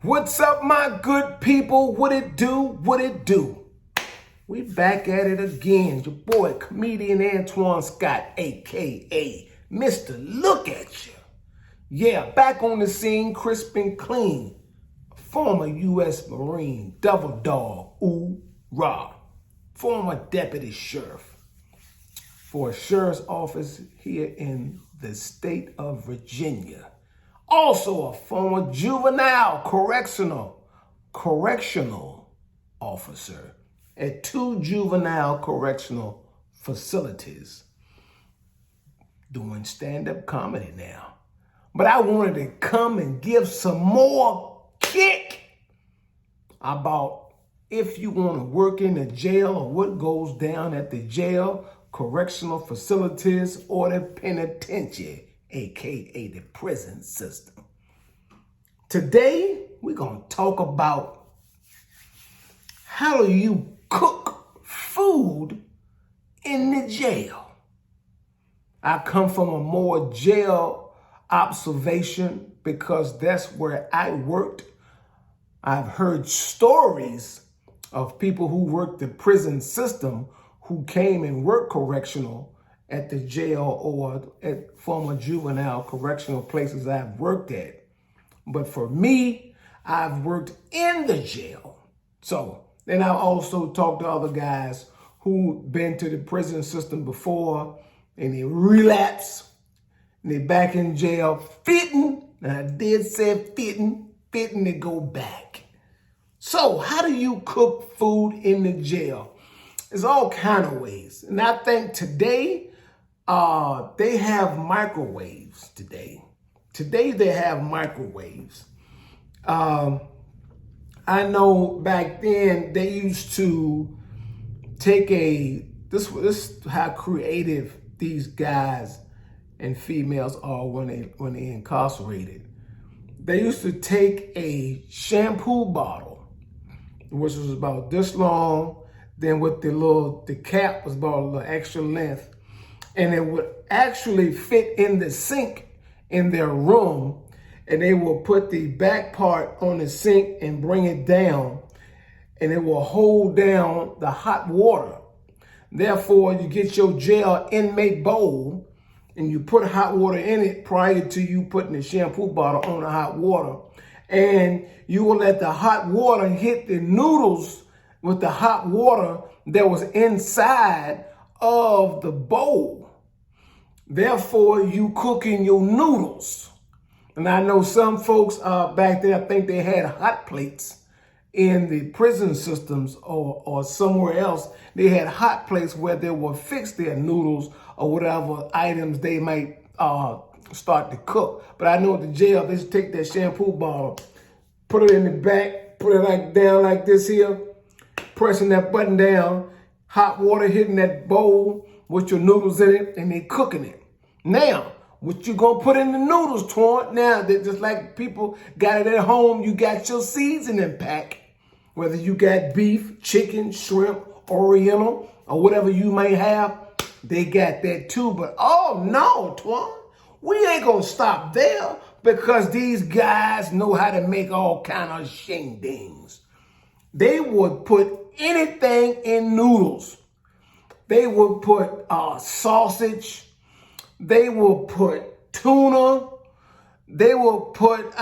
What's up, my good people? What it do? What it do? We back at it again. Your boy, comedian Antoine Scott, a.k.a. Mr. LookAtcha. Yeah, back on the scene, crisp and clean. Former U.S. Marine, double dog, ooh, rah. Former deputy sheriff for a sheriff's office here in the state of Virginia. Also a former juvenile correctional officer at 2 juvenile correctional facilities, doing stand-up comedy now. But I wanted to come and give some more kick about if you want to work in the jail or what goes down at the jail, correctional facilities, or the penitentiary, aka the prison system. Today, we're going to talk about how do you cook food in the jail. I come from a more jail observation because that's where I worked. I've heard stories of people who worked the prison system who came and worked correctional at the jail or at former juvenile correctional places I've worked at. But for me, I've worked in the jail. So then I also talked to other guys who've been to the prison system before and they relapse and they back in jail fitting. And I did say fitting to go back. So how do you cook food in the jail? There's all kind of ways. And I think today, they have microwaves today. Today they have microwaves. I know back then they used to take this is how creative these guys and females are when they incarcerated. They used to take a shampoo bottle, which was about this long, then with the cap was about a little extra length, and it would actually fit in the sink in their room, and they will put the back part on the sink and bring it down, and it will hold down the hot water. Therefore, you get your jail inmate bowl, and you put hot water in it prior to you putting the shampoo bottle on the hot water, and you will let the hot water hit the noodles with the hot water that was inside of the bowl. Therefore, you cooking your noodles. And I know some folks back there, I think they had hot plates in the prison systems or somewhere else. They had hot plates where they would fix their noodles or whatever items they might start to cook. But I know at the jail, they just take that shampoo bottle, put it in the back, put it like down like this here, pressing that button down, hot water hitting that bowl with your noodles in it, and they cooking it. Now, what you gonna put in the noodles, Twan? Now, that just like people got it at home, you got your seasoning pack. Whether you got beef, chicken, shrimp, oriental, or whatever you may have, they got that too. But oh no, Twan, we ain't gonna stop there because these guys know how to make all kind of shingdings. They would put anything in noodles. They would put sausage. They will put tuna. They will put,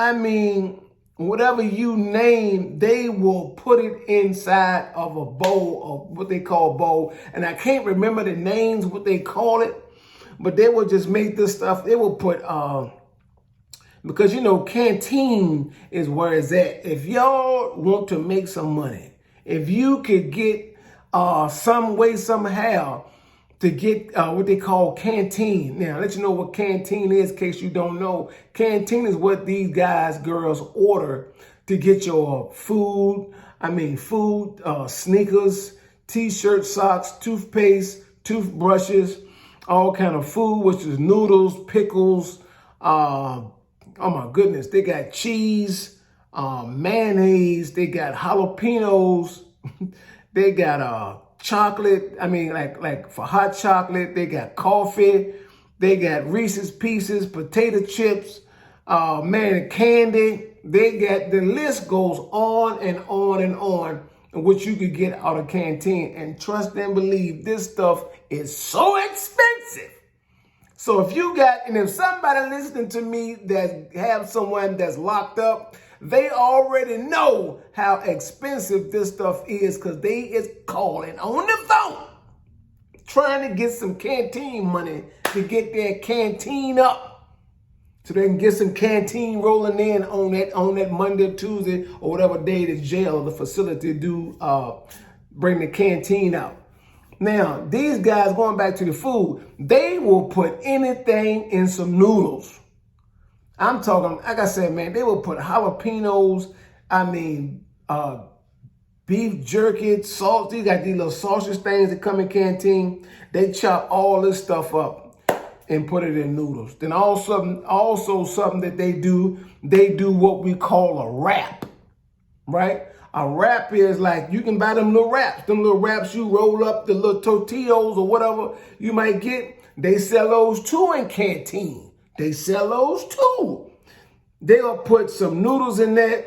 whatever you name, they will put it inside of a bowl, of what they call bowl. And I can't remember the names, what they call it, but they will just make this stuff. They will put, because canteen is where it's at. If y'all want to make some money, if you could get some way, somehow, to get what they call canteen. Now, let you know what canteen is in case you don't know. Canteen is what these guys, girls order to get your food, sneakers, t-shirts, socks, toothpaste, toothbrushes, all kind of food, which is noodles, pickles. Oh my goodness, they got cheese, mayonnaise, they got jalapenos, they got chocolate, like for hot chocolate, they got coffee, they got Reese's Pieces, potato chips, candy, the list goes on and on and on, and what you could get out of canteen. And trust and believe, this stuff is so expensive. So if you got, and if somebody listening to me that have someone that's locked up, they already know how expensive this stuff is, because they is calling on the phone trying to get some canteen money to get their canteen up, so they can get some canteen rolling in on that Monday, Tuesday, or whatever day the jail or the facility do bring the canteen out. Now, these guys, going back to the food, they will put anything in some noodles. I'm talking, like I said, man, they will put jalapenos, beef jerky, salt. These got these little sausage things that come in canteen. They chop all this stuff up and put it in noodles. Then also something that they do what we call a wrap, right? A wrap is like, you can buy them little wraps you roll up, the little tortillas or whatever you might get. They sell those too in canteen. They sell those too. They'll put some noodles in that,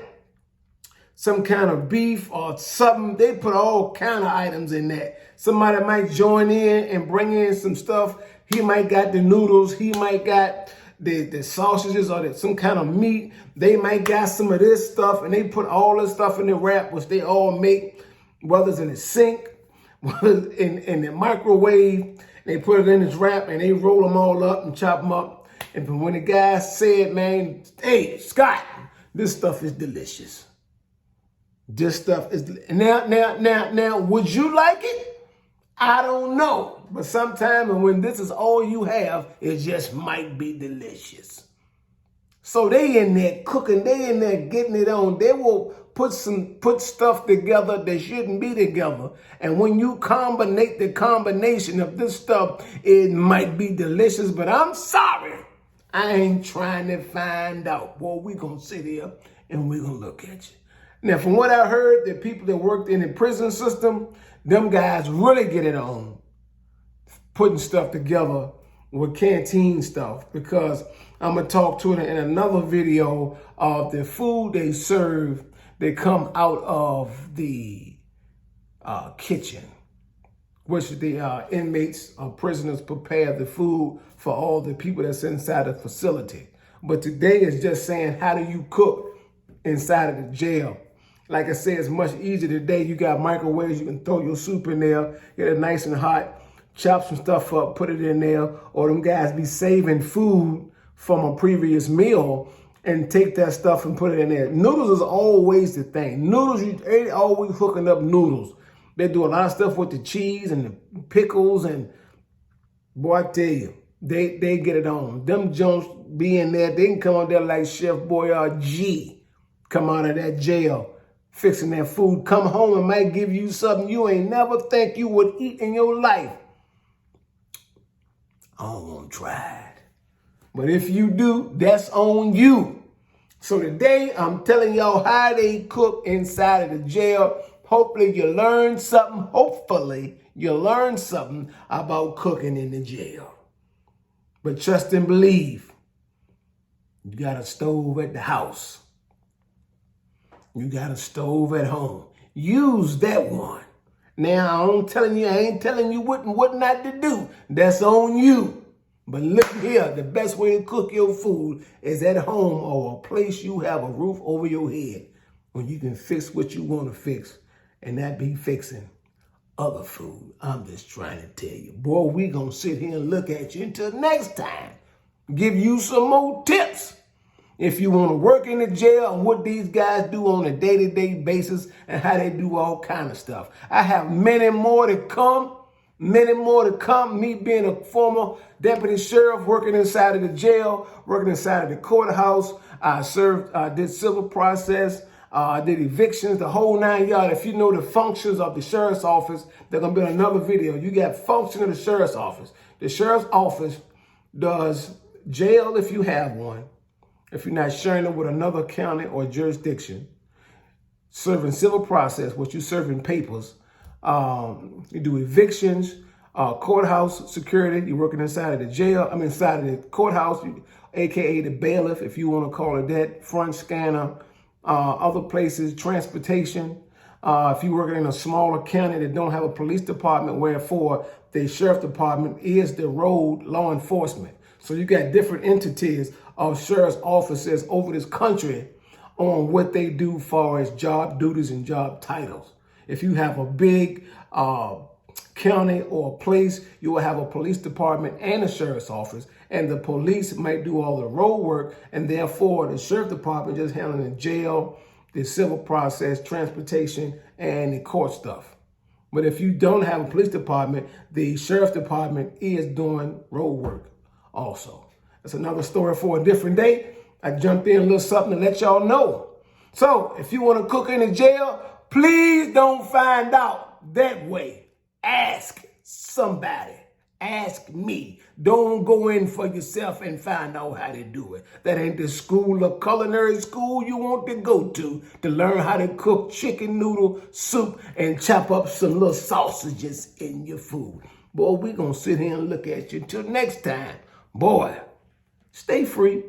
some kind of beef or something. They put all kind of items in that. Somebody might join in and bring in some stuff. He might got the noodles. He might got the sausages or some kind of meat. They might got some of this stuff, and they put all this stuff in the wrap, which they all make, whether it's in the sink, whether it's in the microwave. They put it in this wrap, and they roll them all up and chop them up. And when the guy said, man, hey, Scott, this stuff is delicious. This stuff is, now, would you like it? I don't know. But sometimes when this is all you have, it just might be delicious. So they in there cooking, they in there getting it on. They will put stuff together that shouldn't be together. And when you combinate the combination of this stuff, it might be delicious, but I'm sorry, I ain't trying to find out. Boy, we gonna sit here and we gonna look at you. Now, from what I heard, the people that worked in the prison system, them guys really get it on putting stuff together with canteen stuff, because I'm going to talk to it in another video of the food they serve. They come out of the kitchen, which the inmates or prisoners prepare the food for all the people that's inside the facility. But today is just saying, how do you cook inside of the jail? Like I said, it's much easier today. You got microwaves. You can throw your soup in there, get it nice and hot, chop some stuff up, put it in there. Or them guys be saving food from a previous meal and take that stuff and put it in there. Noodles is always the thing. Noodles, they always hooking up noodles. They do a lot of stuff with the cheese and the pickles. And boy, I tell you, they get it on. Them Jones be in there. They can come out there like Chef Boyardee, come out of that jail, fixing that food, come home and might give you something you ain't never think you would eat in your life. I don't want to try it. But if you do, that's on you. So today, I'm telling y'all how they cook inside of the jail. Hopefully you learn something. Hopefully you learn something about cooking in the jail. But trust and believe, you got a stove at the house. You got a stove at home. Use that one. Now, I ain't telling you what not to do. That's on you. But look here, the best way to cook your food is at home or a place you have a roof over your head when you can fix what you want to fix and not be fixing other food. I'm just trying to tell you. Boy, we gonna sit here and look at you until next time. Give you some more tips. If you want to work in the jail and what these guys do on a day-to-day basis and how they do all kind of stuff. I have many more to come. Me being a former deputy sheriff, working inside of the jail, working inside of the courthouse. I did civil process. I did evictions, the whole 9 yards. If you know the functions of the sheriff's office, there's going to be another video. You got function of the sheriff's office. The sheriff's office does jail if you have one. If you're not sharing it with another county or jurisdiction, serving civil process, what you're serving papers, you do evictions, courthouse security, you're working inside of the jail, inside of the courthouse, AKA the bailiff, if you want to call it that, front scanner, Other places, transportation. If you're working in a smaller county that don't have a police department, wherefore the sheriff department is the road law enforcement. So you got different entities of sheriff's officers over this country on what they do far as job duties and job titles. If you have a big county or a place, you will have a police department and a sheriff's office, and the police might do all the road work, and therefore the sheriff department just handling the jail, the civil process, transportation, and the court stuff. But if you don't have a police department, the sheriff's department is doing road work also. That's another story for a different day. I jumped in a little something to let y'all know. So if you want to cook in the jail, please don't find out that way. Ask somebody. Ask me. Don't go in for yourself and find out how to do it. That ain't the school or culinary school you want to go to learn how to cook chicken noodle soup and chop up some little sausages in your food. Boy, we gonna sit here and look at you. Until next time, boy, stay free.